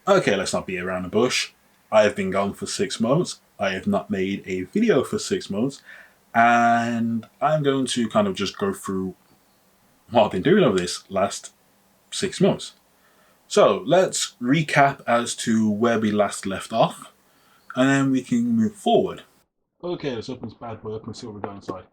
Okay, let's not be around the bush. I have been gone for 6 months. I have not made a video for 6 months. And I'm going to kind of just go through what I've been doing over this last 6 months. So let's recap as to where we last left off, and then we can move forward. Okay, let's open this bad boy up and see what we got inside.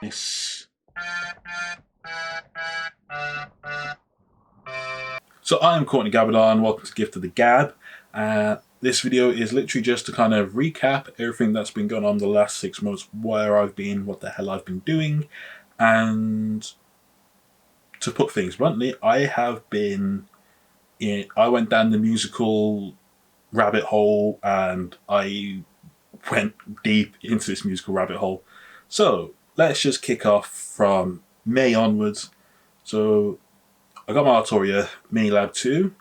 Nice. So I am Courtney Gabadon. Welcome to Gift of the Gab. This video is literally just to kind of recap everything that's been going on the last 6 months, where I've been, what the hell I've been doing, and to put things bluntly, I went down the musical rabbit hole, and I went deep into this musical rabbit hole. So let's just kick off from May onwards. So I got my Arturia Mini Lab 2,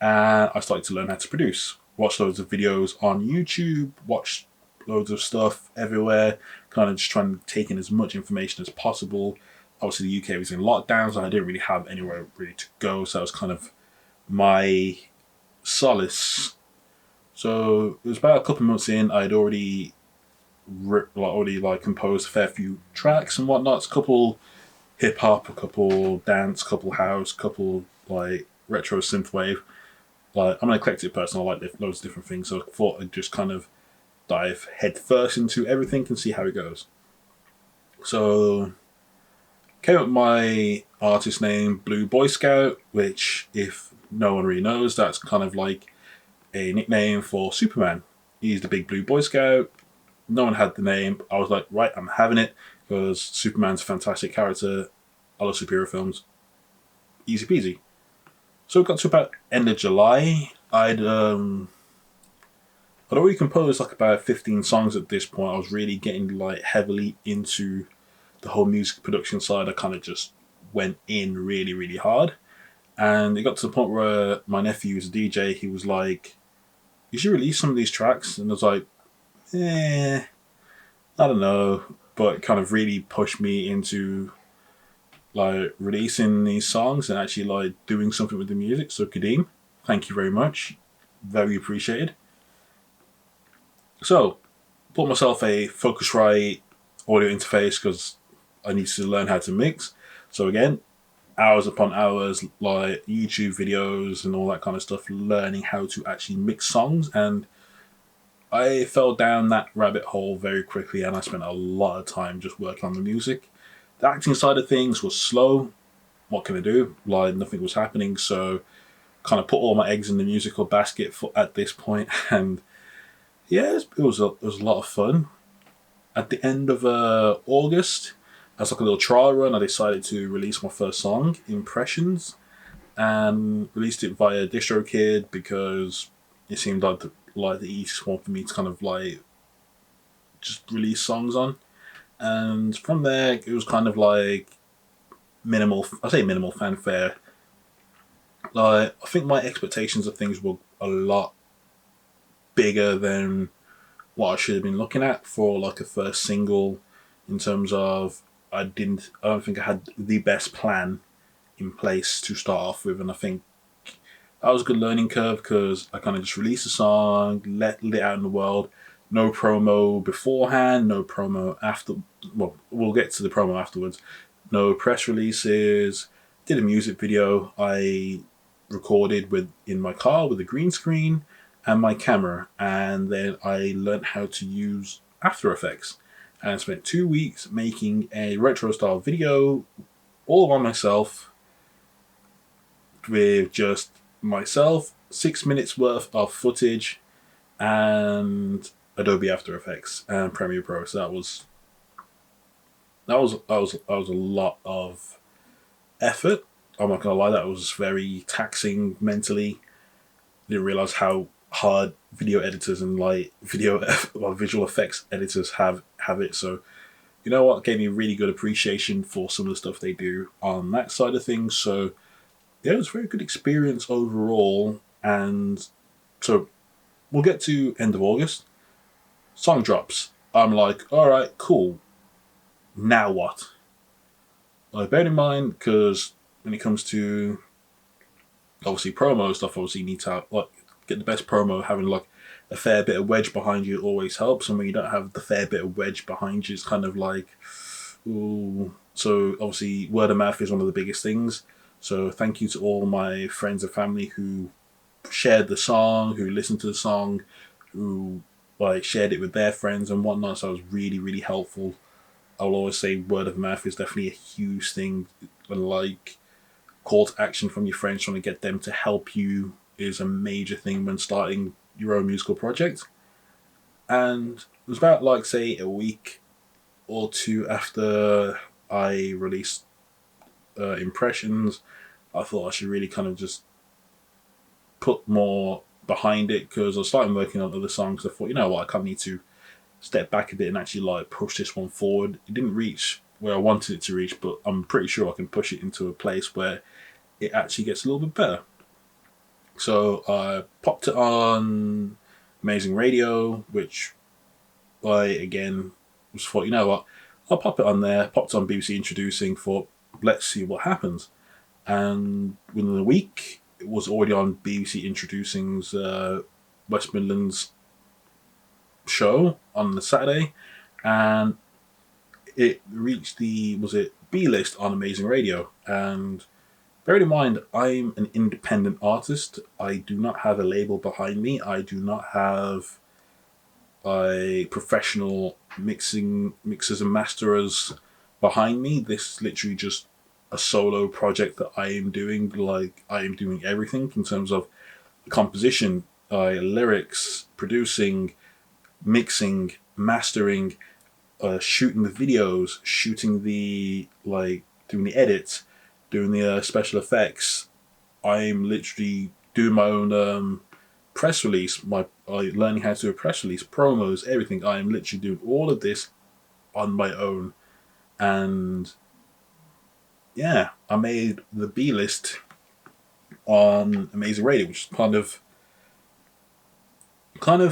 and I started to learn how to produce. Watched loads of videos on YouTube, watched loads of stuff everywhere, kind of just trying to take in as much information as possible. Obviously, the UK was in lockdown, so I didn't really have anywhere really to go, so that was kind of my solace. So it was about a couple of months in, I'd already composed a fair few tracks and whatnot. A couple hip hop, a couple dance, a couple house, a couple like retro synthwave. Like, I'm an eclectic person. I like loads of different things, so I thought I'd just kind of dive head first into everything and see how it goes. So came up with my artist name Blue Boy Scout, which, if no one really knows, that's kind of like a nickname for Superman. He's the big blue Boy Scout. No one had the name. I was like, right, I'm having it, because Superman's a fantastic character. I love superhero films. Easy peasy. So it got to about end of July. I'd already composed like about 15 songs at this point. I was really getting like heavily into the whole music production side. I kind of just went in really, really hard. And it got to the point where my nephew was a DJ. He was like, you should release some of these tracks. And I was like, I don't know. But it kind of really pushed me into like releasing these songs and actually like doing something with the music. So Kadeem, thank you very much. Very appreciated. So, bought myself a Focusrite audio interface because I need to learn how to mix. So again, hours upon hours, like YouTube videos and all that kind of stuff, learning how to actually mix songs. And I fell down that rabbit hole very quickly, and I spent a lot of time just working on the music. The acting side of things was slow. What can I do? Like, nothing was happening, so kind of put all my eggs in the musical basket at this point. And yeah, it was a lot of fun. At the end of August, as like a little trial run, I decided to release my first song, Impressions, and released it via DistroKid because it seemed like the easiest one for me to kind of like just release songs on. And from there, it was kind of like minimal. I say minimal fanfare. Like, I think my expectations of things were a lot bigger than what I should have been looking at for like a first single. In terms of, I don't think I had the best plan in place to start off with, and I think that was a good learning curve because I kind of just released a song, let it out in the world. No promo beforehand, no promo after. Well, we'll get to the promo afterwards. No press releases. Did a music video I recorded in my car with a green screen and my camera, and then I learned how to use After Effects. And I spent 2 weeks making a retro style video all by myself, with just myself, 6 minutes worth of footage, and Adobe After Effects and Premiere Pro. So that was a lot of effort. I'm not gonna lie, that was very taxing mentally. Didn't realize how hard video editors and like video or visual effects editors have it. So you know what, gave me really good appreciation for some of the stuff they do on that side of things. So yeah, it was a very good experience overall. And so we'll get to end of August. Song drops. I'm like, all right, cool. Now what? bear in mind, because when it comes to obviously promo stuff, obviously you need to get the best promo. Having like a fair bit of wedge behind you always helps, and when you don't have the fair bit of wedge behind you, it's kind of like, ooh. So obviously word of mouth is one of the biggest things. So thank you to all my friends and family who shared the song, who listened to the song, who like shared it with their friends and whatnot. So it was really, really helpful. I'll always say word of mouth is definitely a huge thing. And like call to action from your friends, trying to get them to help you is a major thing when starting your own musical project. And it was about like say a week or two after I released Impressions, I thought I should really kind of just put more behind it because I was starting working on other songs. I thought, you know what, I kind of need to step back a bit and actually like push this one forward. It didn't reach where I wanted it to reach, but I'm pretty sure I can push it into a place where it actually gets a little bit better. So I popped it on Amazing Radio, which I again was thought, you know what, I'll pop it on there. Popped on BBC Introducing, thought, let's see what happens. And within a week, it was already on BBC Introducing's West Midlands show on the Saturday, and it reached the B list on Amazing Radio. And bear in mind, I'm an independent artist. I do not have a label behind me. I do not have a professional mixers and masterers behind me. This is literally just a solo project that I am doing. Like I am doing everything in terms of composition, lyrics, producing, mixing, mastering, shooting the videos, shooting the doing the edits, doing the special effects. I'm literally doing my own press release, learning how to do a press release, promos, everything. I am literally doing all of this on my own, and yeah, I made the B list on Amazing Radio, which kind of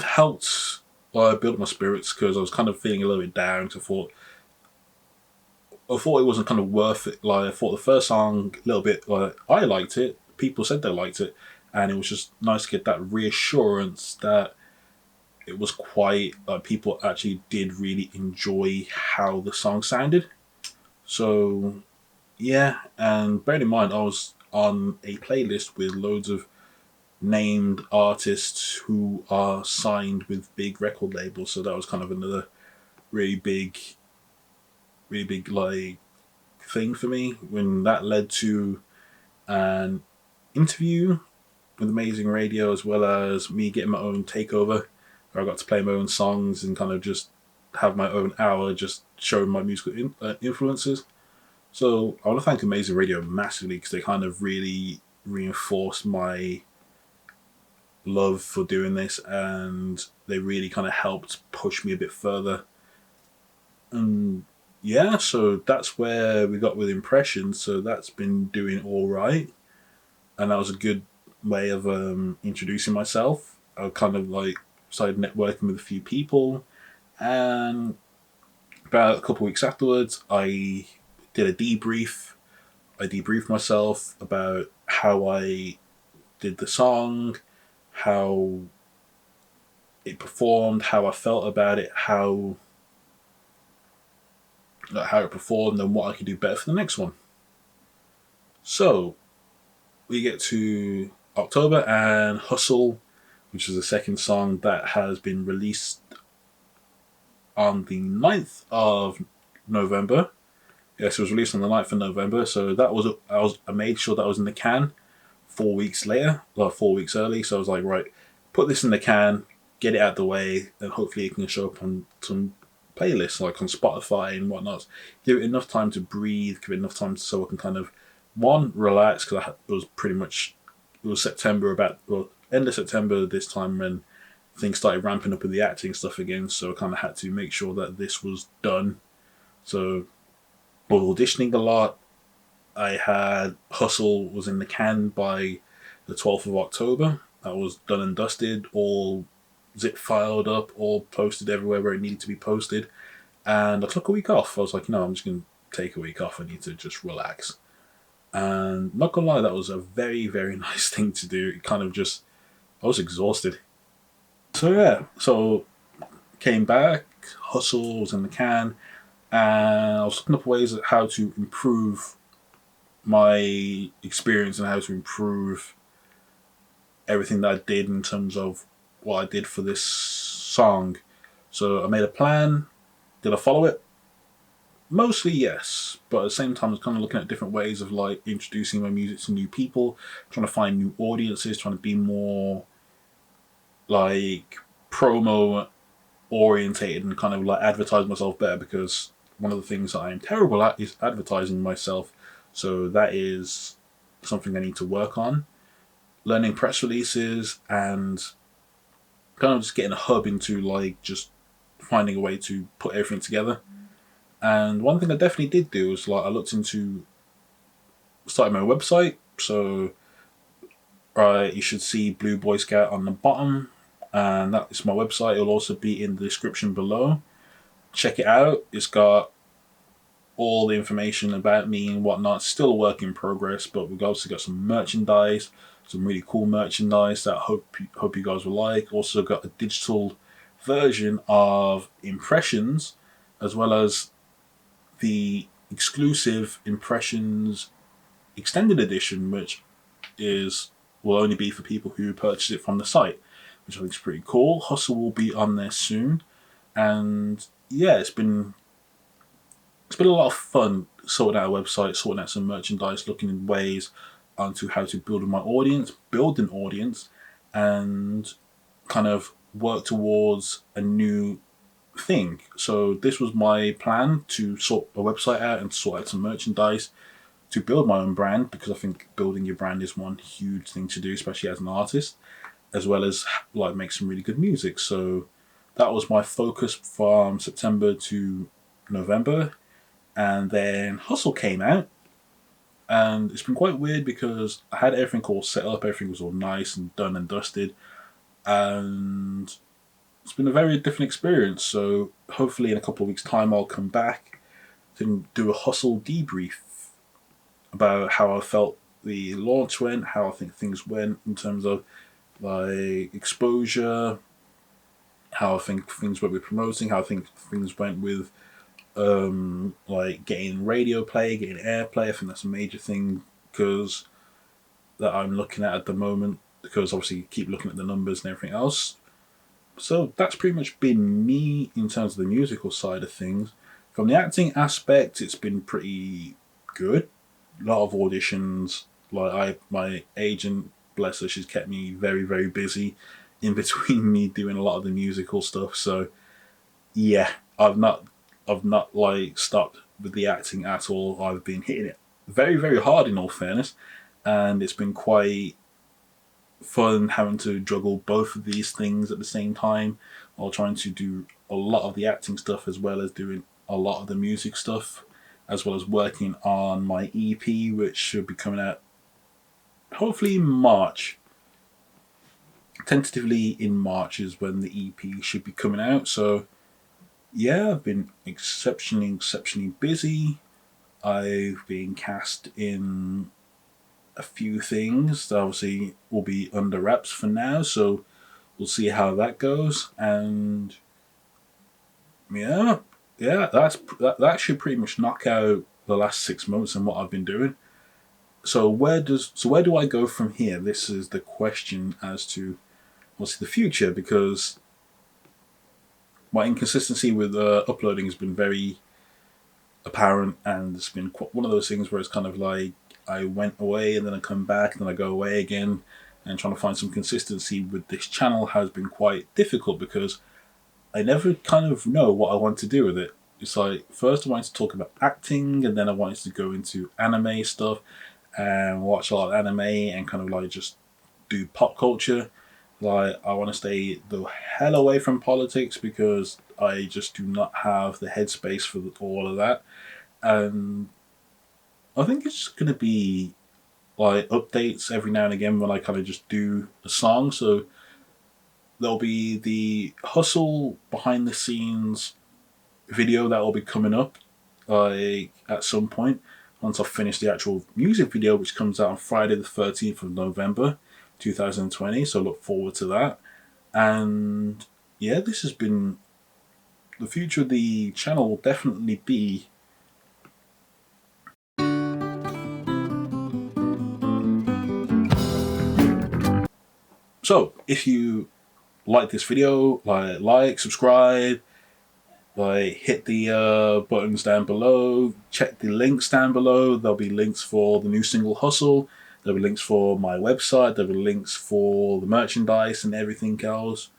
helped build my spirits because I was kind of feeling a little bit down. So I thought it wasn't kind of worth it. Like I thought the first song a little bit I liked it. People said they liked it, and it was just nice to get that reassurance that it was quite people actually did really enjoy how the song sounded. So yeah, and bear in mind I was on a playlist with loads of named artists who are signed with big record labels, so that was kind of another really big like thing for me when that led to an interview with Amazing Radio, as well as me getting my own takeover where I got to play my own songs and kind of just have my own hour just showing my musical influences. So I want to thank Amazing Radio massively because they kind of really reinforced my love for doing this, and they really kind of helped push me a bit further. And yeah, so that's where we got with Impressions. So that's been doing all right, and that was a good way of introducing myself. I kind of like started networking with a few people, and about a couple of weeks afterwards, I did a debrief. I debriefed myself about how I did the song, how it performed, how I felt about it, how it performed, and what I could do better for the next one. So we get to October, and Hustle, which is the second song that has been released on the 9th of November. Yes, it was released on the 9th of November, so I made sure that was in the can 4 weeks later, 4 weeks early. So I was like, right, put this in the can, get it out of the way, and hopefully it can show up on some playlists like on Spotify and whatnot. Give it enough time to breathe, give it enough time so I can kind of relax, because it was September, end of September this time when things started ramping up with the acting stuff again. So I kind of had to make sure that this was done. So I was auditioning a lot. I had Hustle was in the can by the 12th of October. That was done and dusted, all zip filed up, all posted everywhere where it needed to be posted. And I took a week off. I was like, I'm just going to take a week off. I need to just relax. And not gonna lie, that was a very, very nice thing to do. It kind of just, I was exhausted. So yeah, so came back, hustle was in the can, and I was looking up ways at how to improve my experience and how to improve everything that I did in terms of what I did for this song. So I made a plan. Did I follow it? Mostly yes, but at the same time, I was kind of looking at different ways of like introducing my music to new people, trying to find new audiences, trying to be more like promo orientated and kind of like advertise myself better because one of the things that I'm terrible at is advertising myself. So that is something I need to work on. Learning press releases and kind of just getting a hub into like just finding a way to put everything together. And one thing I definitely did do was like I looked into starting my website. So you should see Blue Boy Scout on the bottom, and that is my website. It'll also be in the description below. Check it out. It's got all the information about me and whatnot. Still a work in progress, but we've also got some merchandise, some really cool merchandise that I hope you guys will like. Also got a digital version of impressions, as well as the exclusive impressions extended edition, which is will only be for people who purchase it from the site, which I think is pretty cool. Hustle will be on there soon, and yeah, it's been a lot of fun sorting out a website, sorting out some merchandise, looking in ways onto how to build my audience, build an audience, and kind of work towards a new thing. So this was my plan to sort a website out and sort out some merchandise to build my own brand because I think building your brand is one huge thing to do, especially as an artist, as well as like make some really good music. So that was my focus from September to November, and then Hustle came out, and it's been quite weird because I had everything all set up, everything was all nice and done and dusted, and it's been a very different experience. So hopefully in a couple of weeks' time I'll come back to do a Hustle debrief about how I felt the launch went, how I think things went in terms of like exposure, how I think things went with promoting, how I think things went with like getting radio play, getting airplay. I think that's a major thing because that I'm looking at the moment because obviously you keep looking at the numbers and everything else. So that's pretty much been me in terms of the musical side of things. From the acting aspect, it's been pretty good. A lot of auditions. My agent, bless her, she's kept me very, very busy in between me doing a lot of the musical stuff. So yeah, I've not like stopped with the acting at all. I've been hitting it very, very hard in all fairness, and it's been quite fun having to juggle both of these things at the same time while trying to do a lot of the acting stuff as well as doing a lot of the music stuff, as well as working on my EP, which should be coming out hopefully in March. Tentatively in March is when the EP should be coming out. So yeah, I've been exceptionally busy. I've been cast in a few things that obviously will be under wraps for now, so we'll see how that goes. And yeah, that should pretty much knock out the last 6 months and what I've been doing. So where do I go from here? This is the question as to what's the future, because my inconsistency with uploading has been very apparent, and it's been one of those things where it's kind of like I went away and then I come back and then I go away again, and trying to find some consistency with this channel has been quite difficult because I never kind of know what I want to do with it. It's like first I wanted to talk about acting, and then I wanted to go into anime stuff and watch a lot of anime and kind of like just do pop culture. Like I want to stay the hell away from politics because I just do not have the headspace for all of that. And I think it's going to be like updates every now and again when I kind of just do a song. So there'll be the Hustle behind the scenes video that will be coming up, like at some point once I've finished the actual music video, which comes out on Friday the 13th of November 2020. So look forward to that. And yeah, this has been the future of the channel will definitely be so if you like this video, subscribe, hit the buttons down below, check the links down below. There'll be links for the new single Hustle, there'll be links for my website, there'll be links for the merchandise and everything else.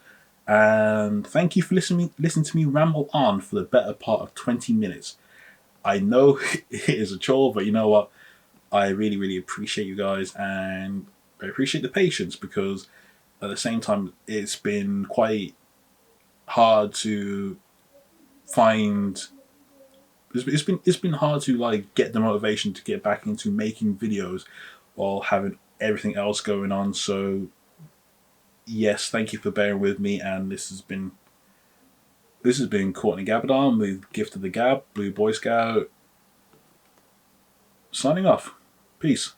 And thank you for listening to me ramble on for the better part of 20 minutes. I know it is a chore, but you know what? I really, really appreciate you guys, and I appreciate the patience, because at the same time, it's been quite hard to find. It's been hard to get the motivation to get back into making videos while having everything else going on. So yes, thank you for bearing with me, and this has been Courtney Gabadon with Gift of the Gab, Blue Boy Scout, signing off. Peace.